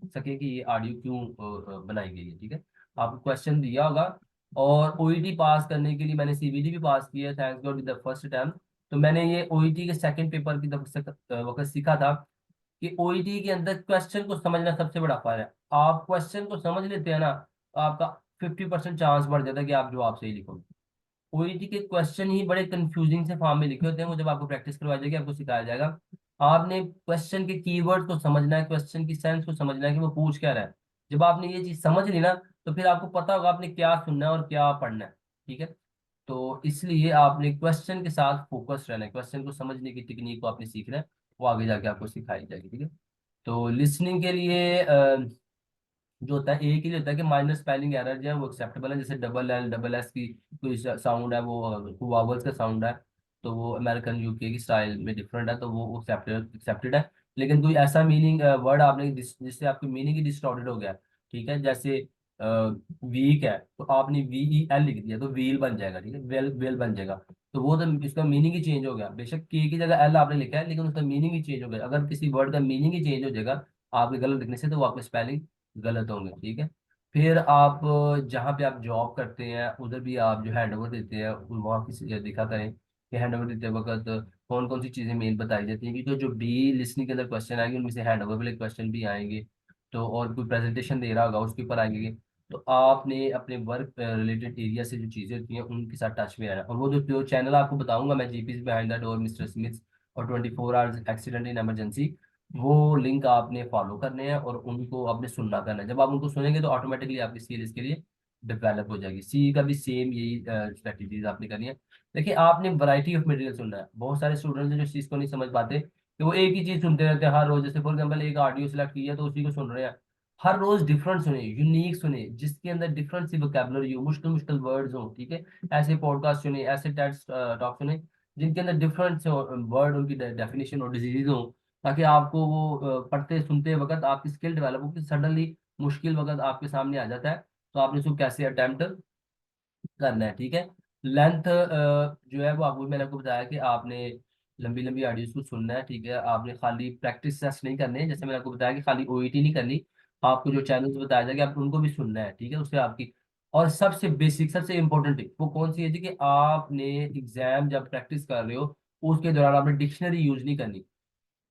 सके कि ये ऑडियो क्यों बनाई गई है, ठीक है। आपको क्वेश्चन दिया होगा। और ओईटी पास करने के लिए मैंने सीबीटी भी पास किया है, thanks God, with the first attempt. तो मैंने ये ओईटी के सेकंड पेपर की वक्त सीखा था कि ओईटी के अंदर क्वेश्चन को समझना सबसे बड़ा फायदा है। आप क्वेश्चन को समझ लेते हैं ना, तो आपका 50% चांस बढ़ जाता है कि आप जवाब सही लिखोगे। ओईटी के क्वेश्चन ही बड़े कंफ्यूजिंग से फॉर्म में लिखे होते हैं, वो जब आपको प्रैक्टिस करवाई जाएगी आपको सिखाया जाएगा। आपने क्वेश्चन के कीवर्ड को समझना है, क्वेश्चन की सेंस को समझना है कि वो पूछ क्या रहा है। जब आपने ये चीज समझ ली ना, तो फिर आपको पता होगा आपने क्या सुनना है और क्या पढ़ना है, ठीक है। तो इसलिए आपने क्वेश्चन के साथ फोकस रहना है, क्वेश्चन को समझने की टेक्निक को आपने सीखना है, वो आगे जाके आपको सिखाई जाएगी, ठीक है। तो लिसनिंग के लिए जो होता है एक ही होता है कि माइनर स्पेलिंग एरर जो है वो एक्सेप्टेबल है। जैसे डबल एल डबल एस की कोई साउंड है, वो वावल्स का साउंड है, तो वो अमेरिकन यूके की स्टाइल में डिफरेंट है, तो वो एक्सेप्टेड है। लेकिन कोई ऐसा मीनिंग वर्ड आपने जिससे आपकी मीनिंग ही डिस्टॉर्टेड हो गया, ठीक है, जैसे वीक है तो आपने वी ई एल लिख दिया, तो व्हील बन जाएगा, ठीक है, वेल वेल बन जाएगा। तो वो तो इसका मीनिंग ही चेंज हो गया। बेशक के की जगह एल आपने लिखा है, लेकिन उसका मीनिंग ही चेंज हो गया। अगर किसी वर्ड का मीनिंग ही चेंज हो जाएगा आपके गलत लिखने से, तो वो आपके स्पेलिंग गलत होंगे, ठीक है। फिर आप जहाँ पे आप जॉब करते हैं उधर भी आप जो हैंड ओवर देते हैं वहाँ किसी दिखा करें कि हैंड ओवर देते वक्त कौन कौन सी चीजें मेन बताई जाती हैं, क्योंकि जो बी लिसनिंग के अंदर क्वेश्चन आएंगे उनमें से हैंड ओवर वाले क्वेश्चन भी आएंगे। तो और कोई प्रेजेंटेशन दे रहा होगा उसके ऊपर आएंगे। तो आपने अपने वर्क रिलेटेड एरिया से जो चीजें होती हैं उनके साथ टच में रहना। और वो जो चैनल आपको बताऊंगा मैं, GPC behind the door, mister Smith और 24 आवर्स एक्सीडेंट इन इमरजेंसी, वो लिंक आपने फॉलो करने हैं और उनको आपने सुनना करना है। जब आप उनको सुनेंगे तो ऑटोमेटिकली आपकी स्किल इसके लिए डेवलप हो जाएगी। सी का भी सेम यही स्ट्रेटेजीज आपने करनी है। देखिए आपने वैरायटी ऑफ मटेरियल सुनना है। बहुत सारे स्टूडेंट्स हैं जो इस चीज़ को नहीं समझ पाते कि वो एक ही चीज़ सुनते रहते हैं हर रोज। जैसे फॉर एग्जाम्पल एक ऑडियो सेलेक्ट किया तो उसी को सुन रहे हैं। हर रोज डिफरेंट सुने, यूनिक सुने, जिसके अंदर डिफरेंट सी वोकैबुलरी हो, मुश्किल मुश्किल वर्ड्स हो, ठीक है। ऐसे पॉडकास्ट सुने, ऐसे टेक्स्ट टॉक सुने जिनके अंदर डिफरेंट से वर्ड, उनकी डेफिनेशन और डिजीज हो, ताकि आपको वो पढ़ते सुनते वक्त आपकी स्किल डेवलप हो कि सडनली मुश्किल वक्त आपके सामने आ जाता है तो आपने उसको कैसे अटेम्प्ट करना है, ठीक है। लेंथ जो है वो आपको, मैंने आपको बताया कि आपने लंबी लंबी ऑडियोज को सुनना है, ठीक है। आपने खाली प्रैक्टिस सेस नहीं करने, जैसे मैंने आपको बताया कि खाली ओईटी नहीं करनी। आपको जो चैनल्स बताया जाएगा आप उनको भी सुनना है, ठीक है। उससे आपकी, और सबसे बेसिक सबसे इंपॉर्टेंट टिप वो कौन सी है जी, कि आपने एग्जाम जब प्रैक्टिस कर रहे हो उसके दौरान आपने डिक्शनरी यूज नहीं करनी।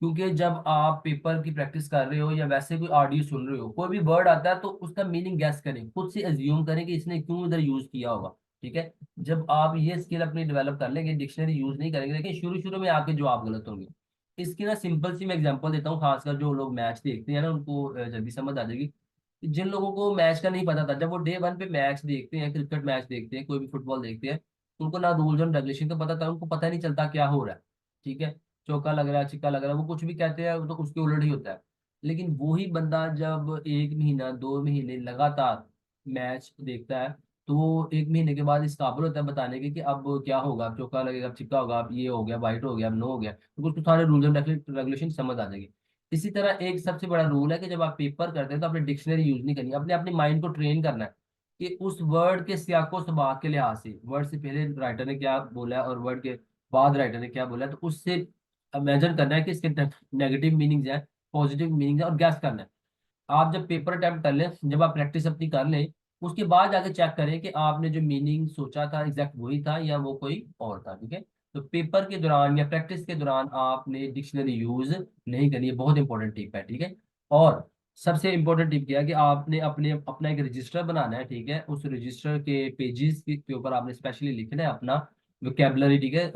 क्योंकि जब आप पेपर की प्रैक्टिस कर रहे हो या वैसे कोई ऑडियो सुन रहे हो, कोई भी वर्ड आता है तो उसका मीनिंग गैस करें, खुद से एज्यूम करें कि इसने क्यों इधर यूज किया होगा, ठीक है। जब आप ये स्किल अपनी डेवलप कर लेंगे, डिक्शनरी यूज नहीं करेंगे, लेकिन शुरू शुरू में आपके जवाब गलत होंगे। इसकी ना सिंपल सी मैं एग्जांपल देता हूँ, खासकर जो लोग मैच देखते हैं ना उनको जल्दी समझ आ जाएगी। जिन लोगों को मैच का नहीं पता था, जब वो डे वन पे मैच देखते हैं, क्रिकेट मैच देखते हैं, कोई भी फुटबॉल देखते हैं, उनको ना रूल्स एंड रेगुलेशन का पता था, उनको पता नहीं चलता क्या हो रहा है, ठीक है। चौका लग रहा है, छिक्का लग रहा है, वो कुछ भी कहते हैं तो उसके उलट ही होता है। लेकिन वही बंदा जब 1 महीना 2 महीने लगातार मैच देखता है, तो वो 1 महीने के बाद इस काबिल होता है बताने के कि अब क्या होगा, अब चौका लगेगा, अब छिक्का होगा, अब ये हो गया, वाइट हो गया, अब नो हो गया, तो उसको सारे रूल्स एंड रेगुलेशन समझ आ जाएगी। इसी तरह एक सबसे बड़ा रूल है कि जब आप पेपर करते हैं तो अपने डिक्शनरी यूज नहीं करनी, अपने अपने माइंड को ट्रेन करना है कि उस वर्ड के सियाको सबाक के लिहाज से, वर्ड से पहले राइटर ने क्या बोला है और वर्ड के बाद राइटर ने क्या बोला है, तो उससे इमेजिन करना है कि इसके नेगेटिव मीनिंग्स हैं, पॉजिटिव मीनिंग्स हैं, और गैस करना है। आप जब पेपर अटेम्प्ट कर लें, जब आप प्रैक्टिस अपनी कर लें, उसके बाद जाके चेक करें कि आपने जो मीनिंग सोचा था एग्जैक्ट वही था या वो कोई और था, ठीक है। तो पेपर के दौरान या प्रैक्टिस के दौरान आपने डिक्शनरी यूज नहीं करनी है, बहुत इंपॉर्टेंट टिप है, ठीक है। और सबसे इंपॉर्टेंट टिप क्या है कि आपने अपने अपना एक रजिस्टर बनाना है, ठीक है। उस रजिस्टर के पेजेस के ऊपर आपने स्पेशली लिखना है अपना वोकेबलरी, ठीक है।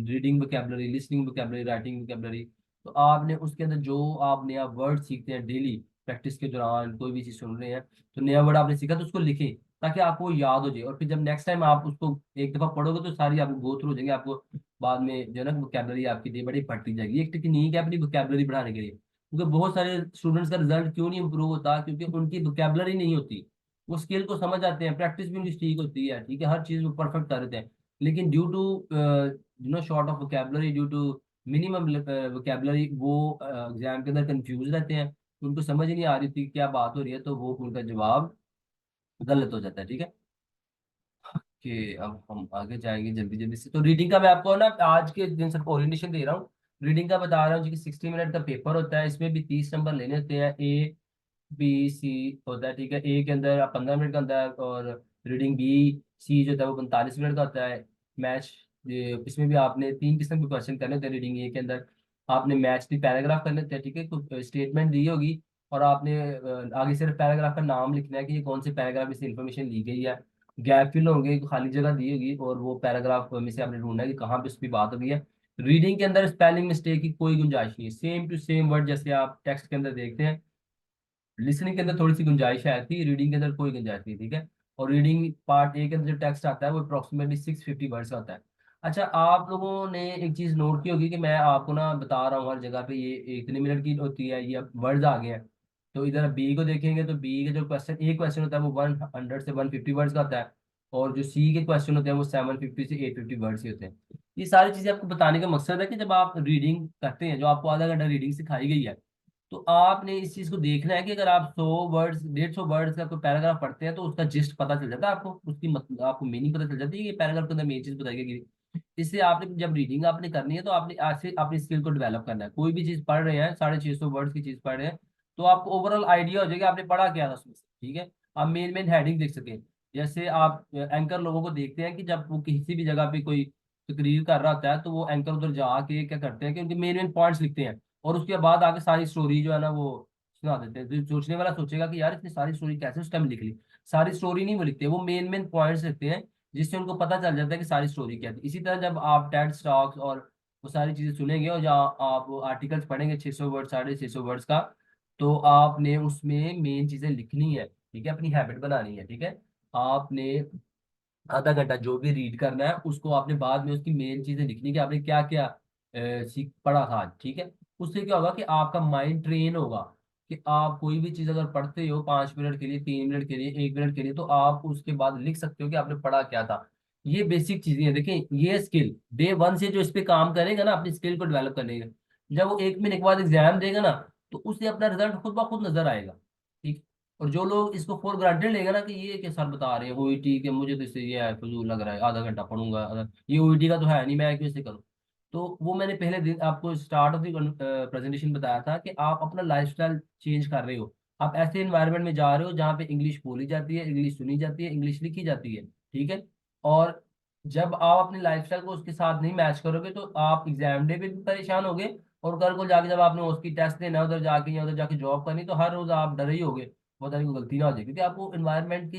Reading vocabulary, listening vocabulary, writing vocabulary. तो आपने उसके अंदर जो आप नया वर्ड सीखते हैं डेली प्रैक्टिस के दौरान, कोई भी चीज सुन रहे हैं तो नया वर्ड आपने सीखा तो उसको लिखें, ताकि आपको वो याद हो जाए। और फिर जब नेक्स्ट टाइम आप उसको एक दफा पढ़ोगे तो सारी आपको गो थ्रू हो जाएंगे, आपको बाद में जो है ना वोकेबलरी आपकी डे बड़ी बढ़ती जाएगी। एक टेक्निक है अपनी वोकेबलरी बढ़ाने के लिए, क्योंकि बहुत सारे स्टूडेंट्स का रिजल्ट क्यों नहीं इंप्रूव होता, क्योंकि उनकी वोकेबलरी नहीं होती। वो स्किल को समझ आते हैं, प्रैक्टिस भी उनकी ठीक होती है, ठीक है, हर चीज वो परफेक्ट कर देते हैं, लेकिन due to short of vocabulary, due to minimum vocabulary, वो एग्जाम के अंदर कंफ्यूज रहते हैं, उनको समझ ही नहीं आ रही थी क्या बात हो रही है, तो वो उनका जवाब गलत हो जाता है, ठीक है। कि अब हम आगे जाएंगे जल्दी जल्दी से। तो रीडिंग का मैं आपको ना आज के दिन सिर्फ ओरिएंटेशन दे रहा हूँ। रीडिंग का बता रहा हूँ जी कि 60 मिनट का पेपर होता है, इसमें भी 30 नंबर लेने होते हैं। ए बी सी होता है, ठीक है। ए के अंदर 15 मिनट का होता है, और रीडिंग बी सी जो होता है वो 45 मिनट का होता है। मैच, इसमें भी आपने 3 किस्म के क्वेश्चन करने होते हैं। रीडिंग ए के अंदर आपने मैच की पैराग्राफ करने होते हैं, ठीक है, कुछ स्टेटमेंट दी होगी और आपने आगे सिर्फ पैराग्राफ का नाम लिखना है कि ये कौन से पैराग्राफ में से इंफॉर्मेशन ली गई है। गैप फिल होंगे, खाली जगह दी होगी, और वो पैराग्राफ में से आपने ढूंढना है कि कहाँ पे उस पर बात हो गई है। रीडिंग के अंदर स्पेलिंग मिस्टेक की कोई गुंजाइश नहीं है, सेम टू सेम वर्ड जैसे आप टेक्स्ट के अंदर देखते हैं। लिसनिंग के अंदर थोड़ी सी गुंजाइश है थी, रीडिंग के अंदर कोई गुंजाइश नहीं, ठीक है। और रीडिंग पार्ट ए के अंदर जो टेक्स्ट आता है वो अप्रोक्सीमेटली 650 वर्ड्स का होता है। अच्छा, आप लोगों ने एक चीज नोट की होगी कि मैं आपको ना बता रहा हूँ हर जगह पे ये इतने मिनट की होती है, ये वर्ड्स आ गए हैं। तो इधर बी को देखेंगे तो बी का जो क्वेश्चन, एक क्वेश्चन होता है वो 100 से 150 वर्ड्स का होता है, और जो सी के क्वेश्चन होते हैं वो 750 से 850 वर्ड्स के होते हैं। ये सारी चीजें आपको बताने का मकसद है कि जब आप रीडिंग करते हैं, जो आपको आधा घंटा रीडिंग सिखाई गई है, तो आपने इस चीज को देखना है कि अगर आप 100 वर्ड्स 150 वर्ड्स का कोई पैराग्राफ पढ़ते हैं तो उसका जिस्ट पता चल जाता है आपको, उसकी आपको मीनिंग पता चल जाती है कि पैराग्राफ के अंदर मेन चीज बताई गई। इससे आपने जब रीडिंग आपने करनी है तो आपने आज से अपनी स्किल को डेवलप करना है। कोई भी चीज पढ़ रहे हैं, 650 वर्ड्स की चीज पढ़ रहे हैं, तो आपको ओवरऑल आइडिया हो जाएगा आपने पढ़ा क्या था उसमें से, ठीक है। आप मेन मेन हेडिंग देख सकें। जैसे आप एंकर लोगों को देखते हैं कि जब वो किसी भी जगह पे कोई तकरीर कर रहा होता है तो वो एंकर उधर जाके क्या करते हैं कि उनके मेन मेन पॉइंट्स लिखते हैं, और उसके बाद आके सारी स्टोरी जो है ना वो सुना देते हैं। तो सोचने वाला सोचेगा कि यार इतनी सारी स्टोरी कैसे उस टाइम लिख ली। सारी स्टोरी नहीं वो लिखते, वो मेन मेन पॉइंट्स लिखते हैं, जिससे उनको पता चल जाता है कि सारी स्टोरी क्या थी। इसी तरह जब आप टेड स्टॉक्स और वो सारी चीजें सुनेंगे और जहाँ आप आर्टिकल्स पढ़ेंगे 600 वर्ड 650 वर्ड्स का, तो आपने उसमें मेन चीजें लिखनी है, ठीक है, अपनी हैबिट बनानी है, ठीक है। आपने आधा घंटा जो भी रीड करना है उसको आपने बाद में उसकी मेन चीजें लिखनी कि आपने क्या क्या सीख पढ़ा था आज, ठीक है। उससे क्या होगा कि आपका माइंड ट्रेन होगा कि आप कोई भी चीज अगर पढ़ते हो 5 मिनट के लिए, 3 मिनट के लिए, 1 मिनट के लिए, तो आप उसके बाद लिख सकते हो कि आपने पढ़ा क्या था। ये बेसिक चीजें हैं, देखिए ये स्किल डे वन से जो इस पे काम करेगा ना अपनी स्किल को डेवलप करने का, जब वो 1 महीने के बाद एग्जाम देगा ना तो उसे अपना रिजल्ट खुद ब खुद नजर आएगा, ठीक। और जो लोग इसको फॉर ग्रांटेड लेगा ना कि ये क्या सर बता रहे हैं ओईटी के, मुझे तो इससे ये है फजूल लग रहा है, आधा घंटा पढ़ूंगा, ये ओईटी का तो है नहीं, मैं क्यों इसे करूँ। तो वो मैंने पहले दिन आपको स्टार्ट ऑफ द प्रेजेंटेशन बताया था कि आप अपना लाइफस्टाइल चेंज कर रहे हो। आप ऐसे इन्वायरमेंट में जा रहे हो जहाँ पे इंग्लिश बोली जाती है, इंग्लिश सुनी जाती है, इंग्लिश लिखी जाती है, ठीक है। और जब आप अपने लाइफस्टाइल को उसके साथ नहीं मैच करोगे तो आप एग्जाम डे पे भी परेशान होगे, और कल को जाके जब आपने उसकी टेस्ट देना है उधर जाके या उधर जाके जॉब करनी, तो हर रोज आप डरे ही होगे बहुत सारी कोई गलती ना हो जाए, क्योंकि आपको एनवायरनमेंट की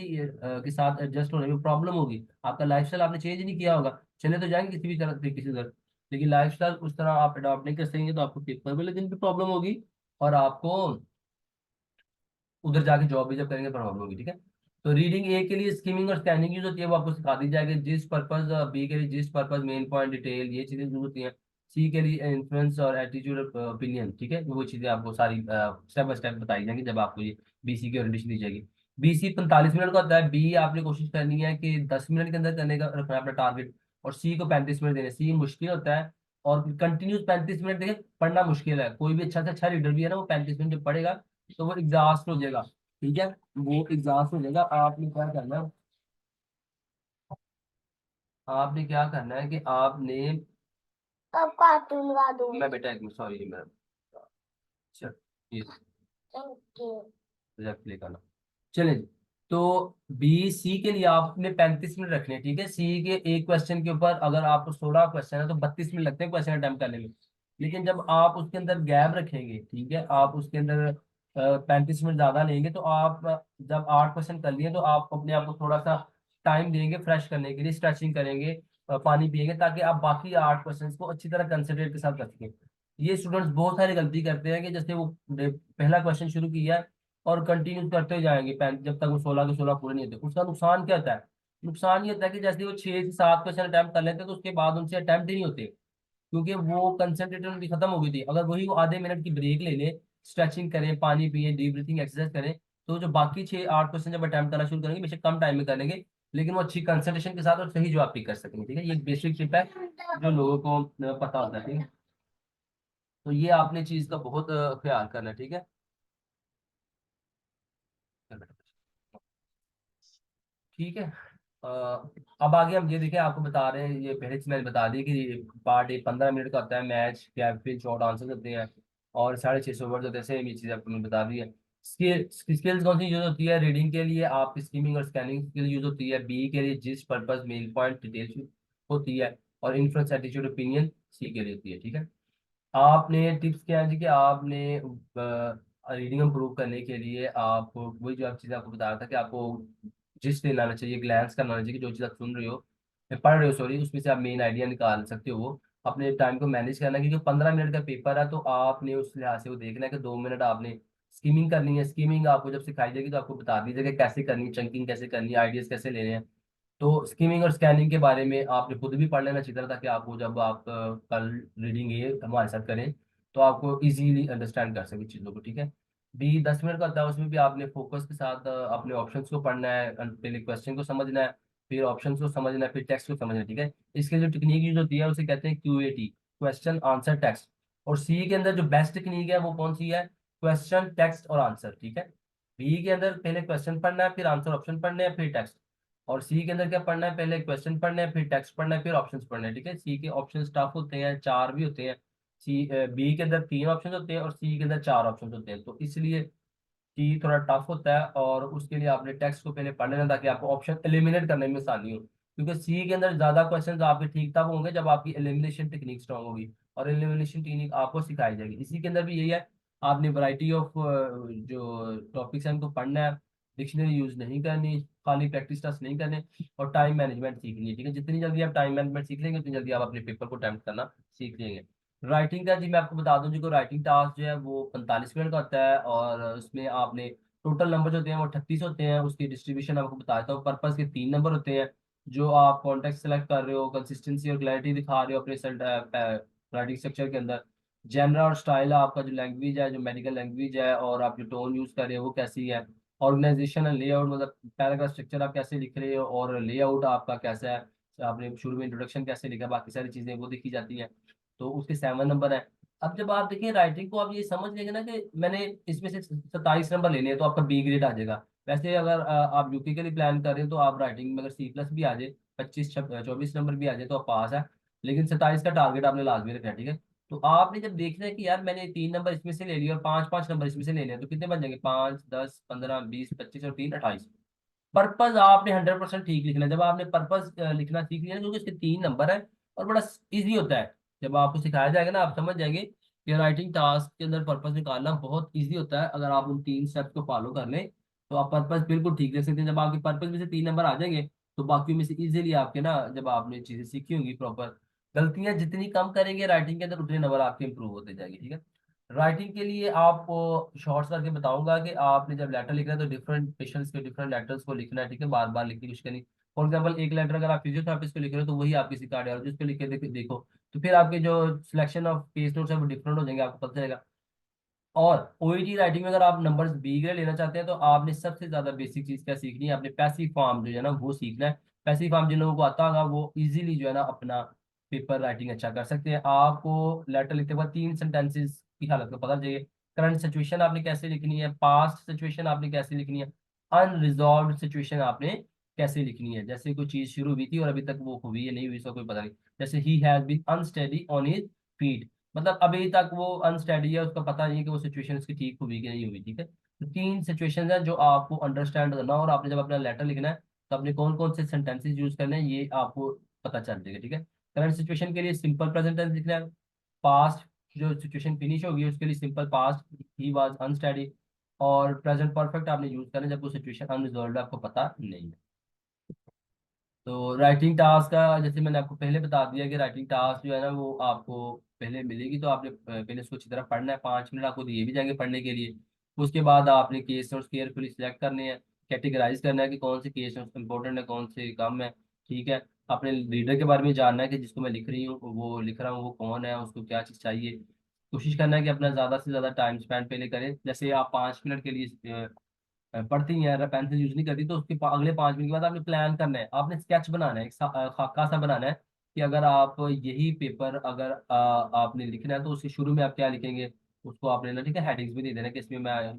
के साथ एडजस्ट होने में प्रॉब्लम होगी। आपका लाइफस्टाइल आपने चेंज नहीं किया होगा, चले तो जाएंगे किसी भी तरह से किसी तरह, लेकिन लाइफस्टाइल उस तरह आप अडॉप्ट नहीं कर सकेंगे तो आपको पेपर वाले दिन भी प्रॉब्लम होगी, और आपको उधर जाके जॉब भी जब करेंगे प्रॉब्लम होगी, ठीक है। तो रीडिंग ए के लिए स्कीमिंग और स्कैनिंग यूज होती है, वो आपको सिखा दी जाएगी। जिस पर्पज बी के लिए जिस पर्पज मेन पॉइंट डिटेल ये चीजें यूज होती हैं। सी के लिए इन्फ्लुएंस और एटीट्यूड ओपिनियन, ठीक है, वो चीजें आपको सारी स्टेप बाय स्टेप बताई जाएंगी जब आपको ये बीसी की ओरिएंटेशन दी जाएगी। बीसी 45 मिनट का होता है, बी आपने कोशिश करनी है कि 10 मिनट के अंदर करने का रखना है अपना टारगेट, और सी को 35 मिनट देने। सी मुश्किल होता है, और कंटिन्यूस 35 मिनट देखिए पढ़ना मुश्किल है, कोई भी अच्छा से अच्छा रीडर भी है ना वो 35 मिनट जब पढ़ेगा तो वो एग्जॉस्ट हो जाएगा, ठीक है। वो एग्जॉस्ट हो जाएगा। आपने क्या करना है, आपने क्या करना है कि आपने अब कार्टून लगा दूँ मैं बेटा, एक मिनट सॉरी मैं, चल ये लेफ्ट क्लिक करना, चलिए जी। तो बी सी के लिए आपने 35 मिनट रखने हैं, ठीक है। सी के एक क्वेश्चन के ऊपर अगर आपको 16 क्वेश्चन है तो 32 मिनट लगते हैं क्वेश्चन अटेम्प्ट करने में। लेकिन जब आप उसके अंदर गैप रखेंगे, ठीक है, आप उसके अंदर 35 मिनट ज्यादा लेंगे, तो आप जब 8 क्वेश्चन कर लिए तो आप अपने आप को थोड़ा सा टाइम देंगे फ्रेश करने के लिए, स्ट्रेचिंग करेंगे, पानी पिएंगे, ताकि आप बाकी 8 क्वेश्चन को अच्छी तरह कंसंट्रेट के साथ कर सकें। ये स्टूडेंट्स बहुत सारी गलती करते हैं कि जैसे वो पहला क्वेश्चन शुरू किया और कंटिन्यू करते जाएंगे जब तक वो 16 के 16 पूरे नहीं होते। उसका नुकसान क्या होता है, नुकसान ये होता है कि जैसे वो 6 से 7 क्वेश्चन अटैम्प्ट कर लेते हैं तो उसके बाद उनसे अटैम्प्ट ही नहीं होते, क्योंकि वो कंसंट्रेशन उनकी खत्म हो गई थी। अगर वही वो आधे मिनट की ब्रेक ले ले, स्ट्रेचिंग करें, पानी पिए, डीप ब्रीथिंग एक्सरसाइज करें, तो जो बाकी 6 8 क्वेश्चन जब अटैम्प्ट करना शुरू करेंगे बेशक कम टाइम में करेंगे, लेकिन वो अच्छी कंसंट्रेशन के साथ और सही जवाब पिक कर सकेंगे, ठीक है। ये बेसिक टिप है जो लोगों को पता होता है, ठीक है। तो ये आपने चीज का बहुत ख्याल करना है, ठीक है। ठीक है। अ, अब आगे हम ये देखिए आपको बता रहे हैं, ये पहले से मैंने बता दी कि पार्ट ए 15 मिनट का होता है, मैच कैपिंग शॉर्ट आंसर होते हैं, और 650 वर्ड होते हैं, सेम ये चीज़ आपको मैंने बता दी है। स्किल्स कौन सी यूज होती है रीडिंग के लिए, आप स्कीमिंग और स्कैनिंग स्किल यूज होती है। बी के लिए जिस पर्पज मेन पॉइंट डिटेल्स होती है, और इन्फ्लुएंस एटीट्यूड ओपिनियन सी के लिए होती है, ठीक है। आपने टिप्स क्या है जी कि आपने रीडिंग इम्प्रूव करने के लिए आप वही जो आप चीज़ आपको बता रहा था कि आपको जिस ले लाना चाहिए, ग्लैंस करना चाहिए कि जो चीज़ आप सुन रहे हो या पढ़ रहे हो सॉरी, उसमें से आप मेन आइडिया निकाल सकते हो। वो अपने टाइम को मैनेज करना है, क्योंकि 15 मिनट का पेपर है तो आपने उस लिहाज से वो देखना है कि 2 मिनट आपने स्कीमिंग करनी है। स्कीमिंग आपको जब सिखाई जाएगी तो आपको बता दी जाएगी कैसे करनी है, चंकिंग कैसे करनी है, आइडियाज कैसे लेने हैं। तो स्कीमिंग और स्कैनिंग के बारे में आपने खुद भी पढ़ लेना चाहिए था, ताकि आपको जब आप कल रीडिंग ये हमारे साथ करें तो आपको इजीली अंडरस्टैंड कर सके चीज़ों को, ठीक है। बी 10 मिनट का होता है, उसमें भी आपने फोकस के साथ अपने ऑप्शंस को पढ़ना है, पहले क्वेश्चन को समझना है, फिर ऑप्शंस को समझना है, फिर टेक्स्ट को समझना है, ठीक है। इसके जो टेक्निक यूज होती है उसे कहते हैं क्यूएटी, क्वेश्चन आंसर टेक्स्ट। और सी के अंदर जो बेस्ट टेक्निक है वो कौन सी है, क्वेश्चन, टेक्स्ट और आंसर, ठीक है। बी के अंदर पहले क्वेश्चन पढ़ना है, फिर आंसर ऑप्शन पढ़ने हैं, फिर टेक्स्ट। और सी के अंदर क्या पढ़ना है, पहले क्वेश्चन पढ़ना है, फिर टेक्स्ट पढ़ना है, फिर ऑप्शंस पढ़ने हैं, ठीक है। सी के ऑप्शन टफ होते हैं, चार भी होते हैं। बी के अंदर तीन ऑप्शन होते हैं और सी के अंदर चार ऑप्शन होते हैं, तो इसलिए कि थोड़ा टफ होता है। और उसके लिए आपने टेक्स्ट को पहले पढ़ लेना ताकि आपको ऑप्शन एलिमिनेट करने में आसानी हो, क्योंकि सी के अंदर ज्यादा क्वेश्चन आपके ठीक तब होंगे जब आपकी एलिमिनेशन टेक्निक स्ट्रांग होगी, और एलिमिनेशन टेक्निक आपको सिखाई जाएगी। इसी के अंदर भी यही है, आपने वैरायटी ऑफ जो टॉपिक्स हैं उनको पढ़ना है, डिक्शनरी यूज नहीं करनी, खाली प्रैक्टिस टेस्ट नहीं करने, और टाइम मैनेजमेंट सीखनी है, ठीक है। जितनी जल्दी आप टाइम मैनेजमेंट सीख लेंगे उतनी जल्दी आप अपने पेपर को अटेम्प्ट करना सीख लेंगे। राइटिंग का जी मैं आपको बता दूं जी, को राइटिंग टास्क जो है वो 45 मिनट का होता है, और उसमें आपने टोटल नंबर जो होते हैं वो 38 होते हैं। उसकी डिस्ट्रीब्यूशन आपको बता देता हूँ। पर्पस के तीन नंबर होते हैं, जो आप कॉन्टेक्स्ट सेलेक्ट कर रहे हो, कंसिस्टेंसी और क्लैरिटी दिखा रहे हो अपने राइटिंग स्ट्रक्चर के अंदर, जेनर और स्टाइल, आपका जो लैंग्वेज है, जो मेडिकल लैंग्वेज है, और आप जो टोन यूज कर रहे हो वो कैसी है, ऑर्गेनाइजेशन एंड लेआउट, मतलब पैराग्राफ स्ट्रक्चर आप कैसे लिख रहे हो, और लेआउट आपका कैसा है, आपने शुरू में इंट्रोडक्शन कैसे लिखा, बाकी सारी चीजें वो देखी जाती हैं। तो उसके 7 नंबर है। अब जब आप देखिए राइटिंग को, आप ये समझ लेंगे ना कि मैंने इसमें से 27 नंबर लेने हैं तो आपका बी ग्रेड आ जाएगा। वैसे अगर आप यूके के लिए प्लान कर रहे हैं तो आप राइटिंग में अगर C+ भी आ जाए, 25 24 नंबर भी आ जाए तो आप पास है। लेकिन 27 का टारगेट आपने लाजमी रखना है, ठीक है। तो आपने जब देखना है कि यार मैंने 3 नंबर इसमें से ले लिए और 5 5 नंबर इसमें से लेने हैं, तो कितने बन जाएंगे, 5 10 15 20 25 और 3 28। पर्पज आपने 100% ठीक लिखना है। जब आपने पर्पज लिखना सीख लिया ना, क्योंकि इसके 3 नंबर है और बड़ा इजी होता है। जब आपको सिखाया जाएगा ना, आप समझ जाएंगे कि राइटिंग टास्क के अंदर पर्पज निकालना बहुत इजी होता है। अगर आप उन 3 स्टेप्स को फॉलो कर लें तो आप पर्पज बिल्कुल ठीक लिख सकते हैं। जब आपके पर्पज में से 3 नंबर आ जाएंगे तो बाकी में से इजीली आपके ना, जब आपने चीजें सीखी होंगी प्रॉपर, गलतियां जितनी कम करेंगे राइटिंग के अंदर उतने नंबर आपके इंप्रूव होते जाएंगे, ठीक है। राइटिंग के लिए आपको शॉर्ट्स करके बताऊंगा कि आपने जब लेटर लिखना है तो डिफरेंट पेशेंट्स के डिफरेंट लेटर्स को लिखना है, ठीक है, बार बार लिखने की कोशिश करनी। फॉर एग्जाम्पल एक लेटर अगर आप फिजियोथेरेपिस्ट को लिख रहे हो तो वही आप किसी कार्डियोलॉजिस्ट को लिख के देखो, तो फिर आपके जो सिलेक्शन ऑफ केस नोट्स है वो डिफरेंट हो जाएंगे, आपको पता चलेगा। और ओईटी राइटिंग में अगर आप नंबर्स बी ग्रेड लेना चाहते हैं तो आपने सबसे ज्यादा बेसिक चीज क्या सीखनी है, आपने पैसिव फॉर्म जो है ना वो सीखना है। पैसिव फॉर्म जिन लोगों को आता होगा वो इजीली जो है ना अपना पेपर राइटिंग अच्छा कर सकते हैं। आपको लेटर लिखते वक्त 3 सेंटेंसेस की हालत का पता चाहिए। करंट सिचुएशन आपने कैसे लिखनी है, पास्ट सिचुएशन आपने कैसे लिखनी है, अनरिजॉल्व सिचुएशन आपने कैसे लिखनी है। जैसे कोई चीज शुरू हुई थी और अभी तक वो हुई है नहीं हुई, इसका कोई पता नहीं। जैसे he has been unsteady on his feet, मतलब अभी तक वो अनस्टेडी है, उसका पता नहीं है कि वो सिचुएशन उसकी ठीक हुई कि नहीं हुई, ठीक है। तो 3 सिचुएशंस हैं जो आपको अंडरस्टैंड करना, और आपने जब अपना लेटर लिखना है तो आपने कौन कौन से सेंटेंसेस यूज करने हैं ये आपको पता चल जाएगा, ठीक है। करंट सिचुएशन के लिए सिंपल प्रेजेंट टेंस लिखना है। पास्ट जो सिचुएशन फिनिश होगी उसके लिए simple past, he was unsteady. और प्रेजेंट परफेक्ट आपने यूज करना है जब वो सिचुएशन अनरिजॉल्व है, आपको पता नहीं है। तो राइटिंग टास्क का जैसे मैंने आपको पहले बता दिया कि राइटिंग टास्क जो है ना वो आपको पहले मिलेगी, तो आपने पहले उसको अच्छी तरह पढ़ना है। 5 मिनट आपको दिए भी जाएंगे पढ़ने के लिए। उसके बाद आपने केस नोट्स केयरफुली सिलेक्ट करने हैं, कैटेगराइज करना है कि कौन से केस नोट्स इंपॉर्टेंट है, कौन से कम है, ठीक है। अपने रीडर के बारे में जानना है कि जिसको मैं लिख रही हूँ, वो लिख रहा हूँ वो कौन है, उसको क्या चीज़ चाहिए। कोशिश करना है कि अपना ज़्यादा से ज़्यादा टाइम स्पेंड पहले करें। जैसे आप 5 मिनट के लिए पढ़ती हैं, अगर पेंसिल यूज नहीं करती तो उसके अगले 5 मिनट के बाद आपने प्लान करना है, आपने स्केच बनाना है, एक खाका सा बनाना है कि अगर आप यही पेपर अगर आपने लिखना है तो उसके शुरू में आप क्या लिखेंगे। उसको आपने ना, ठीक है, हेडिंग्स भी दे देना कि इसमें मैं